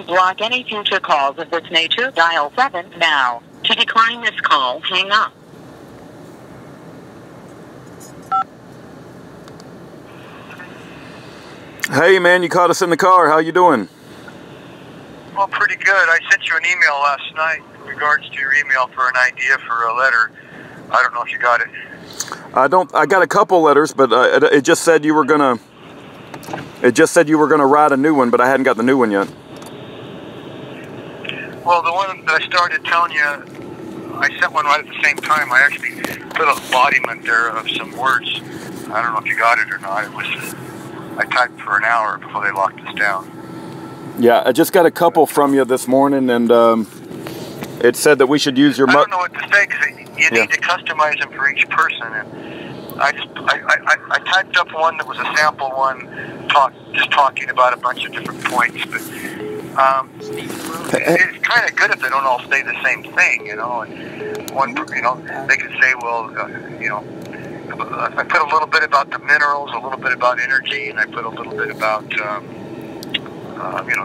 block any future calls of this nature. Dial 7 now. To decline this call, hang up. Hey man, you caught us in the car. How you doing? Well, pretty good. I sent you an email last night in regards to your email for an idea for a letter. I don't know if you got it. I got a couple letters, but it just said you were gonna. It just said you were gonna write a new one, but I hadn't got the new one yet. Well, the one that I started telling you, I sent one right at the same time. I actually put an embodiment there of some words. I don't know if you got it or not. I typed for an hour before they locked us down. Yeah, I just got a couple from you this morning, and it said that we should use your. I don't know what to say because you need to customize them for each person, and I typed up one that was a sample one, just talking about a bunch of different points, but it's kind of good if they don't all say the same thing, you know. And one, you know, they could say, well, you know, I put a little bit about the minerals, a little bit about energy, and I put a little bit about, you know,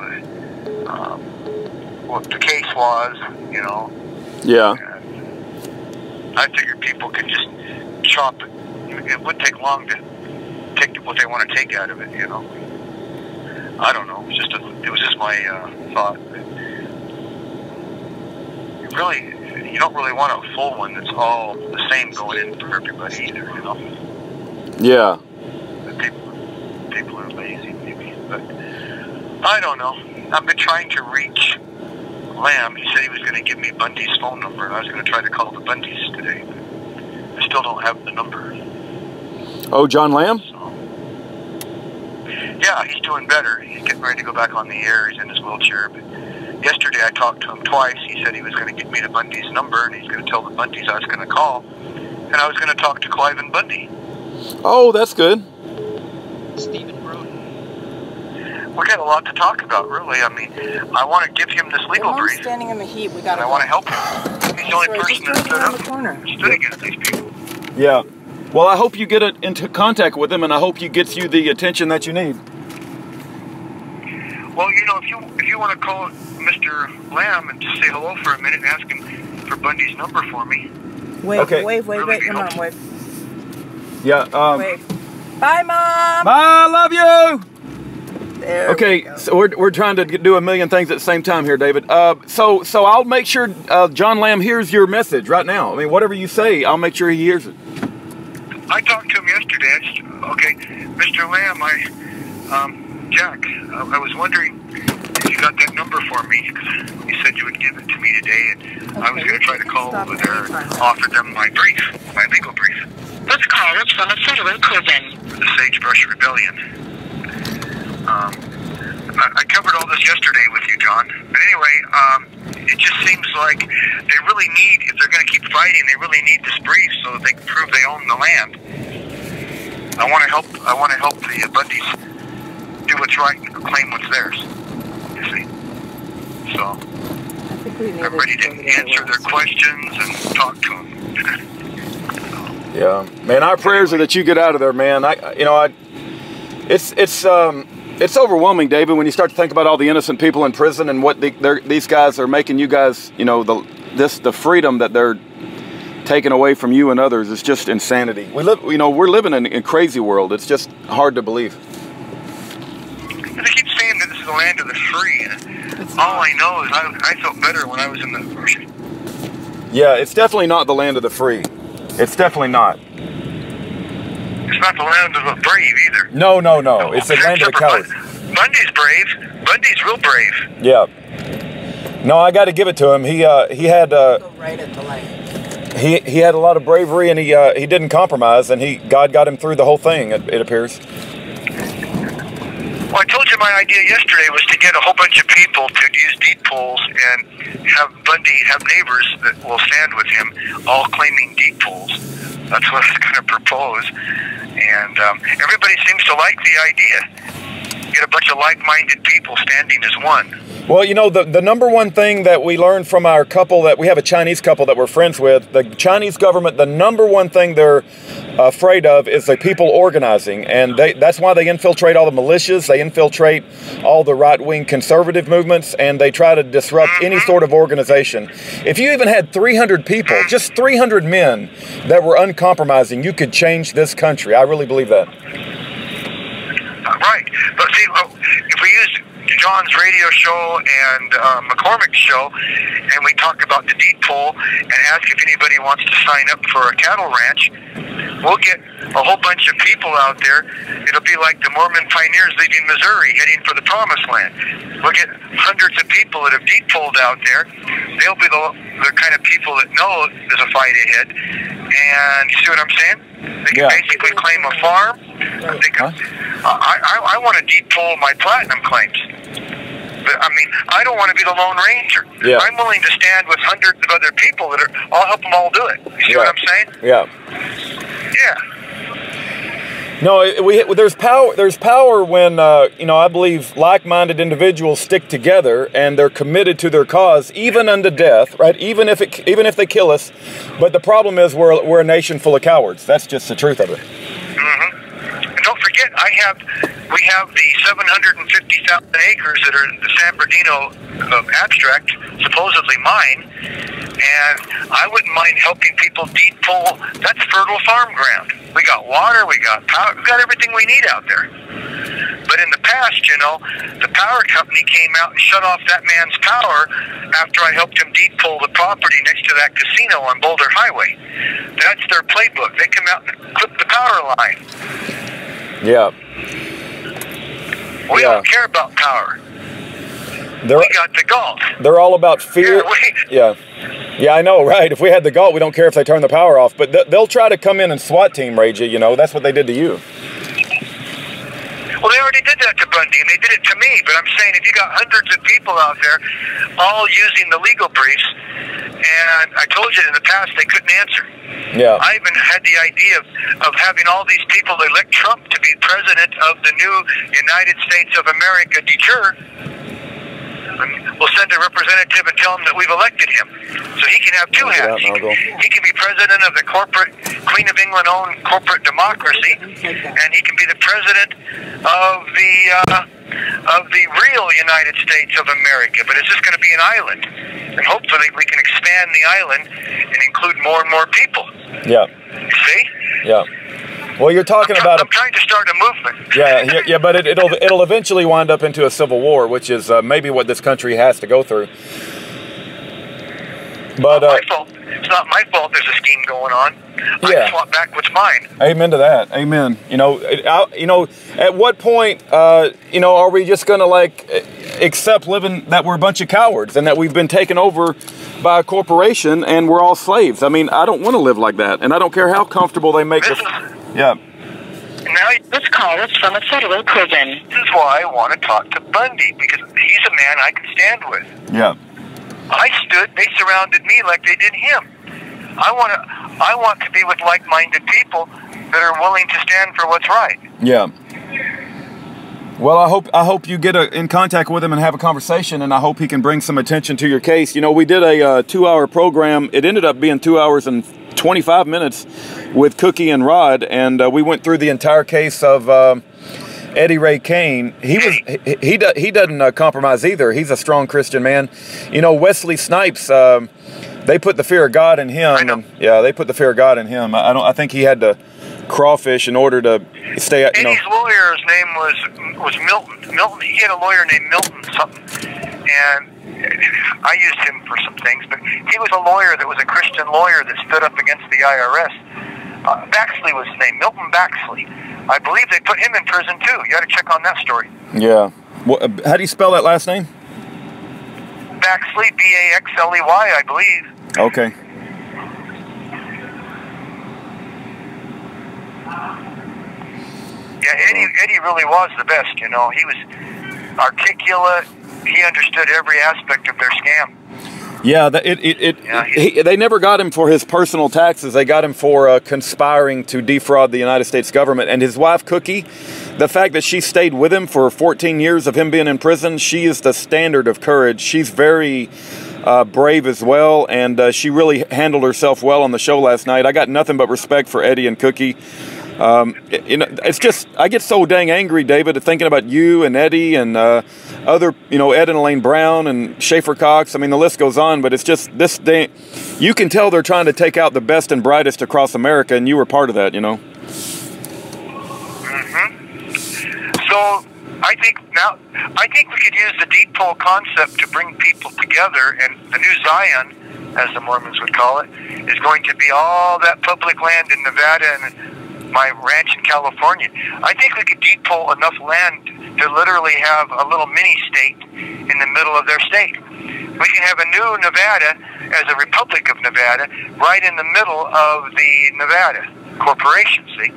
what the case was, you know. Yeah. And I figured people could just chop it. It would take long to take what they want to take out of it, you know. I don't know. It was just my thought. You don't really want a full one that's all the same going in for everybody either, you know. Yeah. People are lazy, maybe, but I don't know. I've been trying to reach Lamb. He said he was going to give me Bundy's phone number, and I was going to try to call the Bundys today, but I still don't have the number. Oh, John Lamb? So, yeah, he's doing better. He's getting ready to go back on the air. He's in his wheelchair. But yesterday I talked to him twice. He said he was going to give me the Bundy's number, and he's going to tell the Bundys I was going to call. And I was going to talk to Clive and Bundy. Oh, that's good. Stephen Broden. We got a lot to talk about, really. I mean, I want to give him this legal brief. Standing in the heat. We got. I want to help him. He's the only person that stood against these people. Yeah. Well, I hope you get into contact with him, and I hope he gets you the attention that you need. Well, you know, if you want to call Mr. Lamb and just say hello for a minute and ask him for Bundy's number for me. Wave, okay. wave, your mom, wave. Yeah. Wave. Bye, Mom. Bye, I love you. There okay, so we're trying to do a million things at the same time here, David. So I'll make sure John Lamb hears your message right now. I mean, whatever you say, I'll make sure he hears it. I talked to him yesterday. Okay, Mr. Lamb, Jack, I was wondering if you got that number for me. You said you would give it to me today, and I was going to try to call over there and offer them my brief, my legal brief. This call is from a federal prison. For the Sagebrush Rebellion. I covered all this yesterday with you, John. But anyway, it just seems like they really need, if they're going to keep fighting, they really need this brief so that they can prove they own the land. I want to help the Bundys do what's right and claim what's theirs. You see? So I'm ready to answer their questions and talk to them. Yeah, man, our prayers are that you get out of there, man. It's overwhelming, David, when you start to think about all the innocent people in prison and what these guys are making you guys, you know, the freedom that they're taking away from you and others is just insanity. We're living in a crazy world. It's just hard to believe. They keep saying that this is the land of the free, and all I know is I felt better when I was in the. Yeah, it's definitely not the land of the free. It's definitely not. It's not the land of the brave either. No. It's the land of the cowards. Bundy's brave. Bundy's real brave. Yeah. No, I got to give it to him. He had Go right at the light. He had a lot of bravery, and he didn't compromise, and God got him through the whole thing. It appears. Well, I told you my idea yesterday was to get a whole bunch of people to use deed polls and have Bundy have neighbors that will stand with him, all claiming deed polls. That's what I was going to propose. And everybody seems to like the idea. get a bunch of like-minded people standing as one. Well, you know, the number one thing that we learned from our couple, that we have a Chinese couple that we're friends with, the Chinese government, the number one thing they're afraid of is the people organizing. And that's why they infiltrate all the militias, they infiltrate all the right-wing conservative movements, and they try to disrupt any sort of organization. If you even had 300 people, just 300 men that were uncompromising, you could change this country. I really believe that. Right. But see, if we use John's radio show and McCormick's show, and we talk about the deed poll and ask if anybody wants to sign up for a cattle ranch, we'll get a whole bunch of people out there. It'll be like the Mormon pioneers leaving Missouri, heading for the Promised Land. We'll get hundreds of people that have deed polled out there. They'll be the kind of people that know there's a fight ahead. And you see what I'm saying? They can basically claim a farm. They can, I want to deed poll my platinum claims. I mean, I don't want to be the Lone Ranger. Yeah. I'm willing to stand with hundreds of other people that are. I'll help them all do it. You see what I'm saying? Yeah. Yeah. No, there's power. There's power when you know, I believe like-minded individuals stick together and they're committed to their cause, even unto death. Right? Even if they kill us. But the problem is we're a nation full of cowards. That's just the truth of it. And don't forget, we have the 750,000 acres that are the San Bernardino abstract, supposedly mine, and I wouldn't mind helping people deed poll. That's fertile farm ground. We got water, we got power, we got everything we need out there. But in the past, you know, the power company came out and shut off that man's power after I helped him deed poll the property next to that casino on Boulder Highway. That's their playbook. They come out and clip the power line. Yeah. We don't care about power. We got the Galt. They're all about fear. Yeah, I know, right? If we had the Galt, we don't care if they turn the power off. But they'll try to come in and SWAT team raid you, you know. That's what they did to you. Well, they already did that to Bundy, and they did it to me. But I'm saying if you got hundreds of people out there all using the legal briefs, and I told you in the past they couldn't answer. Yeah. I even had the idea of having all these people elect Trump to be president of the new United States of America deter. We'll send a representative and tell him that we've elected him. So he can have two hats. He can be president of the corporate, Queen of England-owned corporate democracy, and he can be the president of the real United States of America. But it's just going to be an island. And hopefully we can expand the island and include more and more people. Yeah. See? Yeah. Well, you're talking about. I'm trying to start a movement. Yeah, but it'll eventually wind up into a civil war, which is maybe what this country has to go through. But my fault. It's not my fault. There's a scheme going on. I swap back what's mine. Amen to that. Amen. You know, at what point, you know, are we just going to accept living that we're a bunch of cowards and that we've been taken over by a corporation and we're all slaves? I mean, I don't want to live like that, and I don't care how comfortable they make us. Yeah. Now, this call is from a federal prison. This is why I want to talk to Bundy, because he's a man I can stand with. Yeah. They surrounded me like they did him. I want to be with like-minded people that are willing to stand for what's right. Yeah. Well, I hope you get in contact with him and have a conversation, and I hope he can bring some attention to your case. You know, we did a 2-hour program. It ended up being 2 hours and 25 minutes with Cookie and Rod, and we went through the entire case of Eddie Ray Kane. He doesn't compromise either. He's a strong Christian man. You know, Wesley Snipes. They put the fear of God in him. And, they put the fear of God in him. I think he had to crawfish in order to stay. You know. Eddie's lawyer's name was Milton. Milton. He had a lawyer named Milton something, and I used him for some things. But he was a lawyer that was a Christian lawyer that stood up against the IRS. Baxley was his name, Milton Baxley. I believe they put him in prison too. You got to check on that story. Yeah. How do you spell that last name? Baxley, Baxley, I believe. Okay. Yeah, Eddie really was the best, you know. He was articulate. He understood every aspect of their scam. Yeah, they never got him for his personal taxes. They got him for conspiring to defraud the United States government. And his wife, Cookie, the fact that she stayed with him for 14 years of him being in prison, she is the standard of courage. She's very brave as well, and she really handled herself well on the show last night. I got nothing but respect for Eddie and Cookie. It's just, I get so dang angry, David, thinking about you and Eddie and other, Ed and Elaine Brown and Schaefer Cox. I mean, the list goes on, but it's just this day. You can tell they're trying to take out the best and brightest across America, and you were part of that, Mm-hmm. So I think we could use the deed poll concept to bring people together, and the new Zion, as the Mormons would call it, is going to be all that public land in Nevada and my ranch in California. I think we could deed poll enough land to literally have a little mini state in the middle of their state. We can have a new Nevada as a Republic of Nevada right in the middle of the Nevada corporation, see?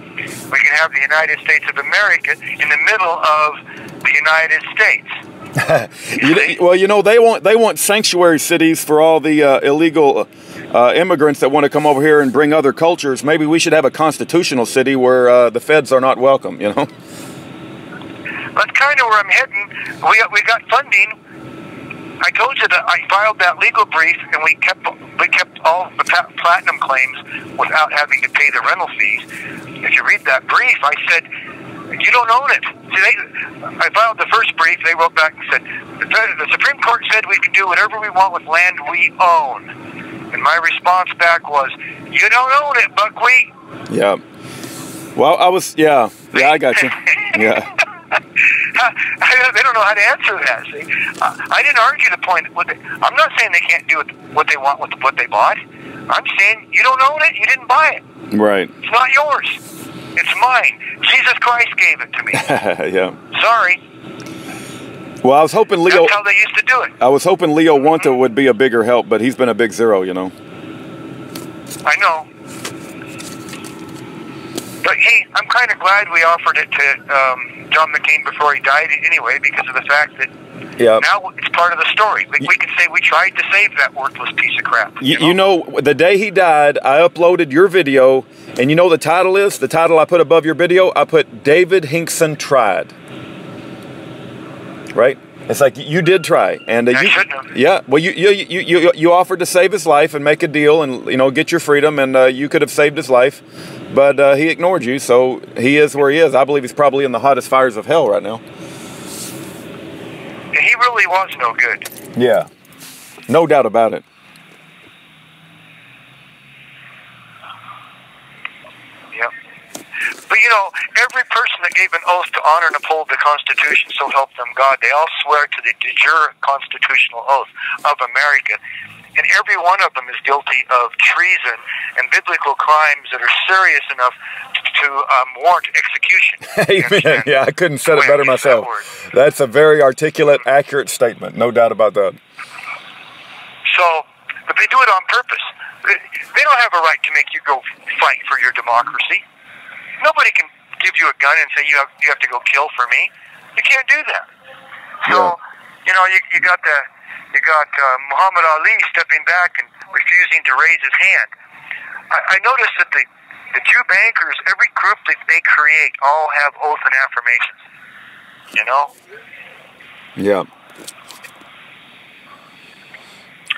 We can have the United States of America in the middle of the United States. Well, they want sanctuary cities for all the illegal immigrants that want to come over here and bring other cultures. Maybe we should have a constitutional city where the feds are not welcome, That's kind of where I'm heading. We got funding. I told you that I filed that legal brief, and we kept all the platinum claims without having to pay the rental fees. If you read that brief, I said, you don't own it. See, I filed the first brief. They wrote back and said, the Supreme Court said we can do whatever we want with land we own. And my response back was, you don't own it, buckwheat. Yeah. Well, I got you. Yeah. They don't know how to answer that, see. I didn't argue the point. I'm not saying they can't do what they want with what they bought. I'm saying you don't own it, you didn't buy it. Right. It's not yours. It's mine. Jesus Christ gave it to me. Yeah. Sorry. Well, I was hoping Leo... That's how they used to do it. I was hoping Leo Wanta would be a bigger help, but he's been a big zero, I know. But hey, I'm kind of glad we offered it to John McCain before he died anyway, because of the fact that now it's part of the story. We can say we tried to save that worthless piece of crap. The day he died, I uploaded your video, and the title is? The title I put above your video? I put David Hinkson Tried. Right? It's like you did try, and I shouldn't have. Yeah. Well, you offered to save his life and make a deal, and get your freedom, and you could have saved his life, but he ignored you. So he is where he is. I believe he's probably in the hottest fires of hell right now. He really was no good. Yeah, no doubt about it. Yep. But every person that gave an oath to honor and uphold the Constitution, so help them God, they all swear to the de jure constitutional oath of America. And every one of them is guilty of treason and biblical crimes that are serious enough to warrant execution. Amen. Yeah, I couldn't say it better myself. That's a very articulate, accurate statement. No doubt about that. So, but they do it on purpose. They don't have a right to make you go fight for your democracy. Nobody can give you a gun and say you have to go kill for me. You can't do that. So, you got Muhammad Ali stepping back and refusing to raise his hand. I noticed that the Jew bankers, every group that they create, all have oath and affirmations. Yeah.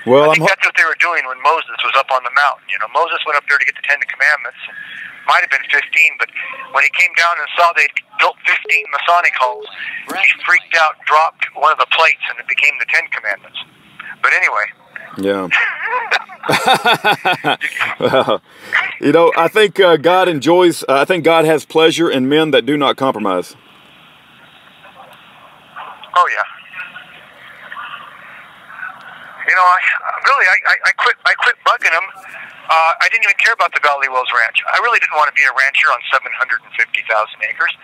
Well, I think that's what they were doing when Moses was up on the mountain. Moses went up there to get the 10 Commandments. Might have been 15, but when he came down and saw they'd built 15 Masonic halls, he freaked out, dropped one of the plates, and it became the 10 Commandments. But anyway. Yeah. I think God enjoys, I think God has pleasure in men that do not compromise. Oh, yeah. I quit bugging them. I didn't even care about the Valley Wells Ranch. I really didn't want to be a rancher on 750,000 acres.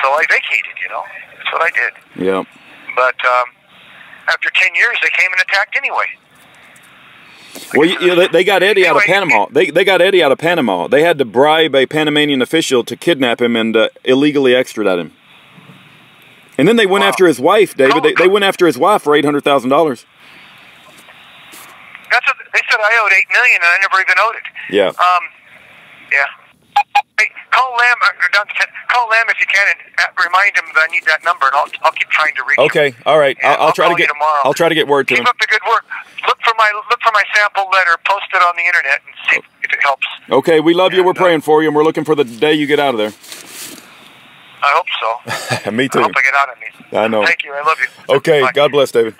So I vacated, That's what I did. Yeah. But after 10 years, they came and attacked anyway. Well, they got Eddie out of Panama. They got Eddie out of Panama. They had to bribe a Panamanian official to kidnap him and illegally extradite him. And then they went Wow. after his wife, David. They went after his wife for $800,000. That's what they said. I owed $8 million, and I never even owed it. Yeah. Yeah. Hey, call Lamb. Call Lamb if you can, and remind him that I need that number, and I'll keep trying to reach him. Okay. All right. Yeah, I'll try to call you get. tomorrow. I'll try to get word to him. Keep up the good work. Look for my sample letter. Post it on the internet and see if it helps. Okay. We love you. We're And, praying for you, and we're looking for the day you get out of there. I hope so. Me too. I hope I get out of me. I know. Thank you. I love you. Okay. Bye. God bless, David.